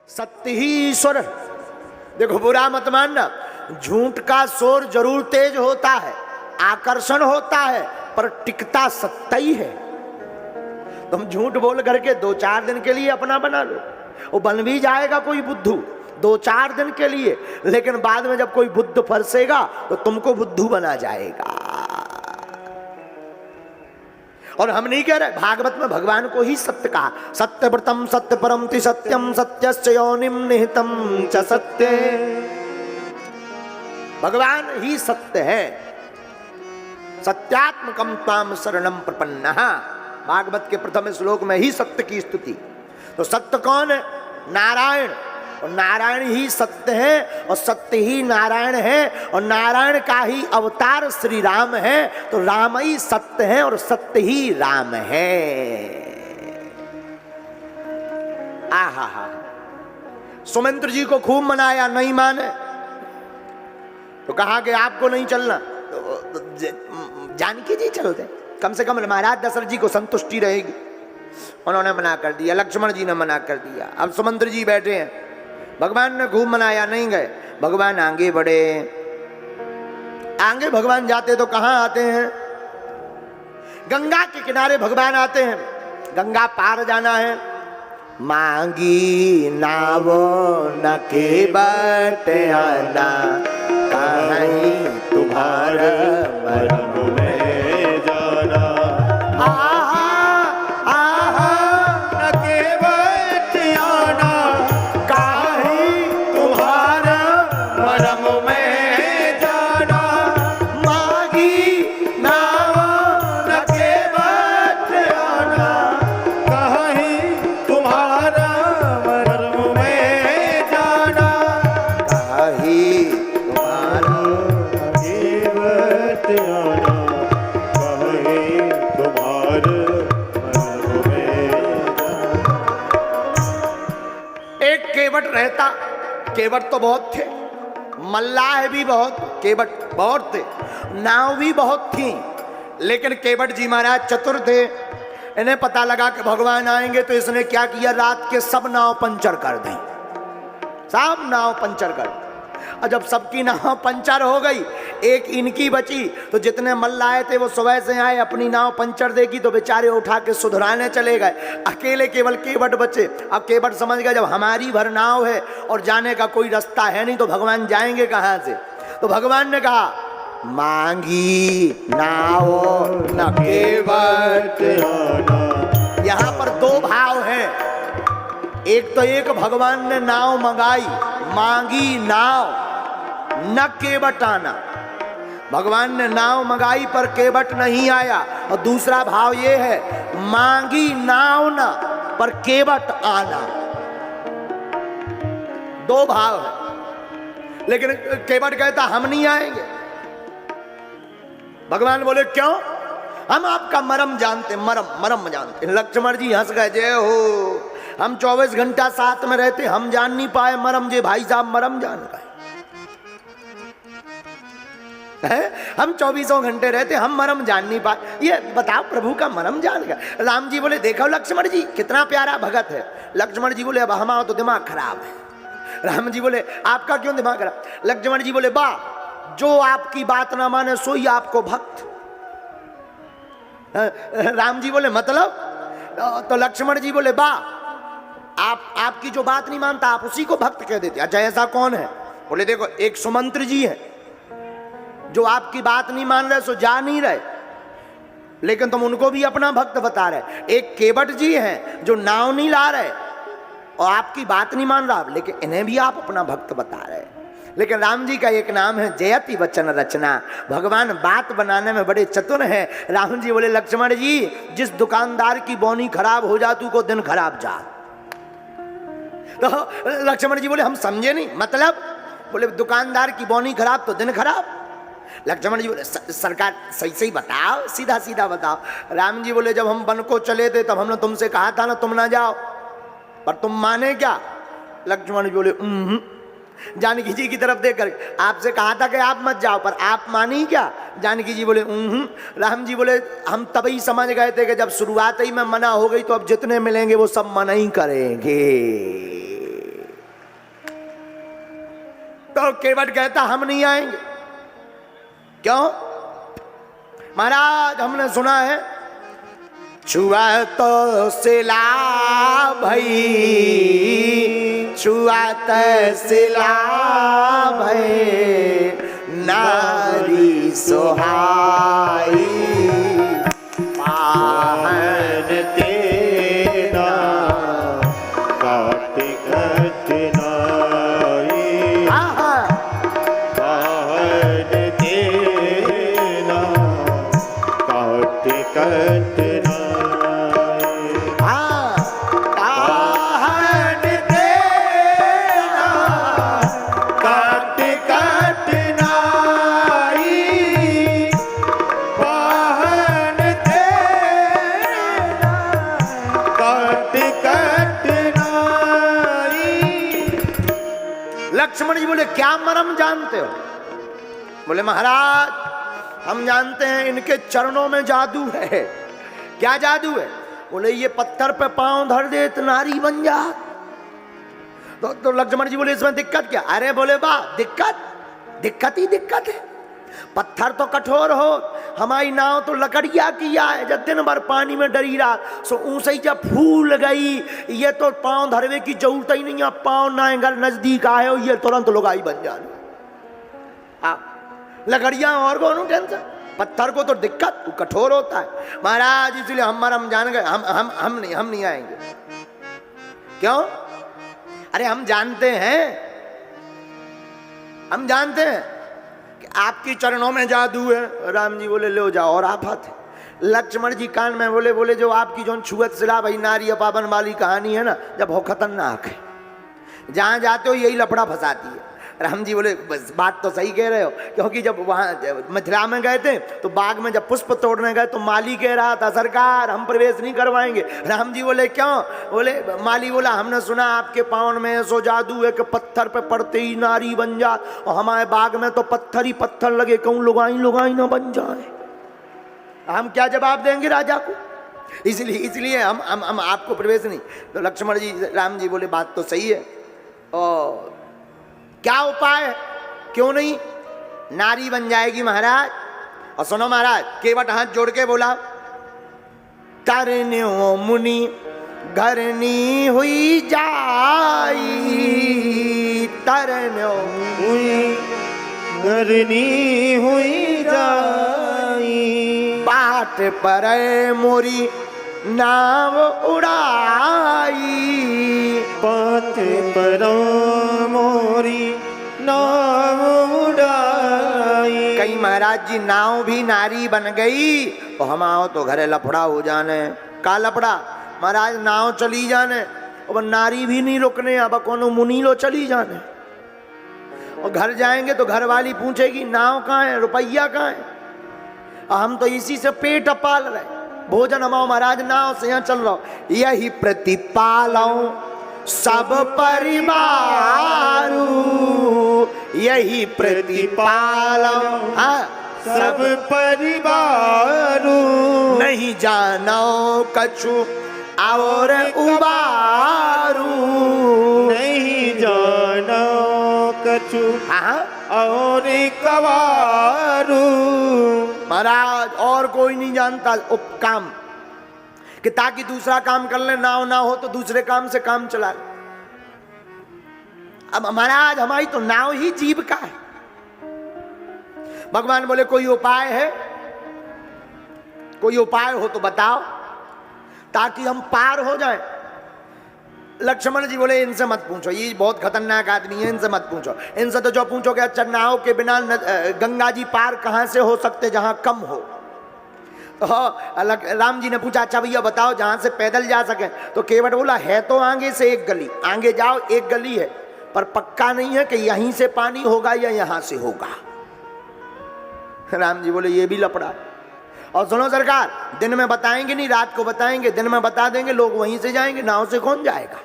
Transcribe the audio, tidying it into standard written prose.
सत्य ही ईश्वर। देखो बुरा मत मानना, झूठ का शोर जरूर तेज होता है, आकर्षण होता है, पर टिकता सत्य ही है। तुम झूठ बोल करके 2-4 दिन के लिए अपना बना लो, वो बन भी जाएगा कोई बुद्धू 2-4 दिन के लिए, लेकिन बाद में जब कोई बुद्ध फंसेगा तो तुमको बुद्धू बना जाएगा। और हम नहीं कह रहे, भागवत में भगवान को ही सत्य कहा, सत्यव्रतम सत्य परम ति सत्यम सत्यस्य योनिम निहितम च सत्य। भगवान ही सत्य है। सत्यात्मकम त्वाम शरणम प्रपन्नः, भागवत के प्रथम श्लोक में ही सत्य की स्तुति। तो सत्य कौन है? नारायण। और नारायण ही सत्य है, और सत्य ही नारायण है, और नारायण का ही अवतार श्री राम है। तो राम ही सत्य है और सत्य ही राम है। आहा हा। सुमंत्र जी को खूब मनाया, नहीं माने तो कहा कि आपको नहीं चलना, तो जानकी जी चलते, कम से कम महाराज दशरथ जी को संतुष्टि रहेगी। उन्होंने मना कर दिया, लक्ष्मण जी ने मना कर दिया। अब सुमंत्र जी बैठे हैं, भगवान ने खूब मनाया, नहीं गए। भगवान आगे बढ़े, आगे भगवान जाते तो कहां आते हैं? गंगा के किनारे भगवान आते हैं, गंगा पार जाना है। मांगी नावो न के बट आना, कहीं तुम्हारा मरम में जाना। केवट तो बहुत थे, मल्लाह भी बहुत, केवट बहुत थे, नाव भी बहुत थी, लेकिन केवट जी महाराज चतुर थे। इन्हें पता लगा कि भगवान आएंगे, तो इसने क्या किया, रात के सब नाव पंचर कर दी, सब नाव पंचर कर दी। और जब सबकी नाव पंचर हो गई, एक इनकी बची, तो जितने मल्लाह थे वो सुबह से आए, अपनी नाव पंचर देखी तो बेचारे उठा के सुधराने चले गए, अकेले केवल केवट बचे। अब केवट समझ गया, जब हमारी भर नाव है और जाने का कोई रास्ता है नहीं, तो भगवान जाएंगे कहां से? तो भगवान ने कहा, मांगी नाव न केवट। यहां पर 2 भाव हैं, एक तो एक भगवान ने नाव मंगाई, मांगी नाव न केवट आना। भगवान ने नाव मंगाई पर केवट नहीं आया। और दूसरा भाव ये है, मांगी नाव न पर केवट आना। 2 भाव है, लेकिन केवट कहता हम नहीं आएंगे। भगवान बोले क्यों? हम आपका मरम जानते, मरम जानते। लक्ष्मण जी हंस गए, जय हो, हम 24 घंटा साथ में रहते, हम जान नहीं पाए मरम, जे भाई साहब मरम जान गए। हम 24 घंटे रहते, हम मरम जान नहीं पाए, ये बताओ प्रभु का मरम जान गया। राम जी बोले देखो लक्ष्मण जी कितना प्यारा भगत है। लक्ष्मण जी बोले अब हमारा तो दिमाग खराब है। राम जी बोले आपका क्यों दिमाग खराब? लक्ष्मण जी बोले बा, जो आपकी बात ना माने सोई आपको भक्त। राम जी बोले मतलब? तो लक्ष्मण जी बोले बा, आपकी जो बात नहीं मानता आप उसी को भक्त कह देते। अच्छा ऐसा कौन है? बोले देखो, एक सुमंत्र जी है जो आपकी बात नहीं मान रहे, सो जा नहीं रहे, लेकिन तुम उनको भी अपना भक्त बता रहे। एक केवट जी हैं जो नाव नहीं ला रहे और आपकी बात नहीं मान रहा, लेकिन इन्हें भी आप अपना भक्त बता रहे। लेकिन राम जी का एक नाम है जयति वचन रचना, भगवान बात बनाने में बड़े चतुर हैं। राम जी बोले लक्ष्मण जी, जिस दुकानदार की बोनी खराब हो जाती को दिन खराब जा। तो लक्ष्मण जी बोले हम समझे नहीं, मतलब? बोले दुकानदार की बोनी खराब तो दिन खराब। लक्ष्मण जी बोले सरकार सही सही बताओ, सीधा सीधा बताओ। राम जी बोले जब हम वन को चले थे तब हमने तुमसे कहा था ना तुम ना जाओ, पर तुम माने क्या? लक्ष्मण जी बोले जानकी जी की तरफ देखकर, आपसे कहा था कि आप मत जाओ, पर आप मानी क्या? जानकी जी बोले राम जी बोले हम तभी समझ गए थे कि जब शुरुआत ही में मना हो गई तो अब जितने मिलेंगे वो सब मना ही करेंगे। तो केवट कहता हम नहीं आएंगे। क्यों? महाराज हमने सुना है छुआ तो सिला भई, छुआ तो सिला भई, नारी सुहाई पाहन तेरा काट कठिनाई, पाहन तेरा काट कठिनाई, पाहन तेरा काट कठिनाई, पाहन तेरा काट कठिनाई। लक्ष्मण जी बोले क्या मरम जानते हो? बोले महाराज हम जानते हैं इनके चरणों में जादू है। क्या जादू है? बोले ये पत्थर पे पांव धर दे तो नारी बन जा। तो लक्ष्मण जी बोले इसमें दिक्कत क्या? अरे बोले वाह दिक्कत ही दिक्कत है। पत्थर तो कठोर हो, हमारी नाव तो लकड़िया किया है, जब दिन भर पानी में डरी रहा सो ऊंसे ही जब फूल गई, ये तो पांव धरवे की जरूरत ही नहीं है। पांव नाएंगर नजदीक आए हो ये तुरंत लुगाई बन जाने। लकड़ियां और कौन टेंशन, पत्थर को तो दिक्कत, वो कठोर होता है। महाराज इसलिए हम जान गए, हम नहीं आएंगे। क्यों? अरे हम जानते हैं कि आपकी चरणों में जादू है। राम जी बोले ले जाओ और आफत है। लक्ष्मण जी कान में बोले जो आपकी जो छुअत सिला भाई नारी पावन वाली कहानी है ना, जब हो खतरनाक है, जहां जाते हो यही लफड़ा फंसाती है। राम जी बोले बस बात तो सही कह रहे हो, क्योंकि जब वहां मथुरा में गए थे तो बाग में जब पुष्प तोड़ने गए तो माली कह रहा था सरकार हम प्रवेश नहीं करवाएंगे। राम जी बोले क्यों? बोले माली बोला हमने सुना आपके पावन में सो जादू है कि पत्थर पे पड़ते ही नारी बन जा, और हमारे बाग में तो पत्थर ही पत्थर लगे, कहूँ लुगाई ना बन जाए। हम क्या जवाब देंगे राजा को? इसलिए हम आपको प्रवेश नहीं। तो लक्ष्मण जी राम जी बोले बात तो सही है, और क्या उपाय है? क्यों नहीं नारी बन जाएगी महाराज। और सुनो महाराज, केवट हाथ जोड़ के बोला तरन्यो मुनि घरनी हुई जाई, तरन्यो हुई घरनी हुई जाई, बाट पर मोरी नाव उड़ाई, पात पर मोरी नाव उड़ाई। कहीं महाराज जी नाव भी नारी बन गई तो हम आओ तो घरे लफड़ा हो जाने। का लफड़ा? महाराज नाव चली जाने, अब नारी भी नहीं रुकने, अब कोनो मुनी लो चली जाने। और घर जाएंगे तो घर वाली पूछेगी नाव कहाँ है, रुपया कहाँ है। और हम तो इसी से पेट पाल रहे, भोजन हमाओ महाराज नाव से यहाँ चल रहा। यही प्रतिपालो सब परिवारू, यही प्रतिपालो सब परिवारू, नहीं जानो कछु और उबारू, नहीं जानो कछु और कवारू। महाराज और कोई नहीं जानता उपकाम कि ताकि दूसरा काम कर ले, नाव ना हो तो दूसरे काम से काम चला ले। अब महाराज हमारी तो नाव ही जीविका है। भगवान बोले कोई उपाय है? कोई उपाय हो तो बताओ ताकि हम पार हो जाएं। लक्ष्मण जी बोले इनसे मत पूछो, ये बहुत खतरनाक आदमी है, इनसे मत पूछो। इनसे तो जो पूछोगे अच्छा नाव के बिना गंगा जी पार कहां से हो सकते जहां कम हो। तो राम जी ने पूछा अच्छा भैया बताओ जहां से पैदल जा सके। तो केवट बोला है तो आगे से एक गली, आगे जाओ एक गली है, पर पक्का नहीं है कि यहीं से पानी होगा या यहां से होगा। राम जी बोले ये भी लफड़ा। और सुनो सरकार, दिन में बताएंगे नहीं, रात को बताएंगे, दिन में बता देंगे लोग वहीं से जाएंगे, नाव से कौन जाएगा।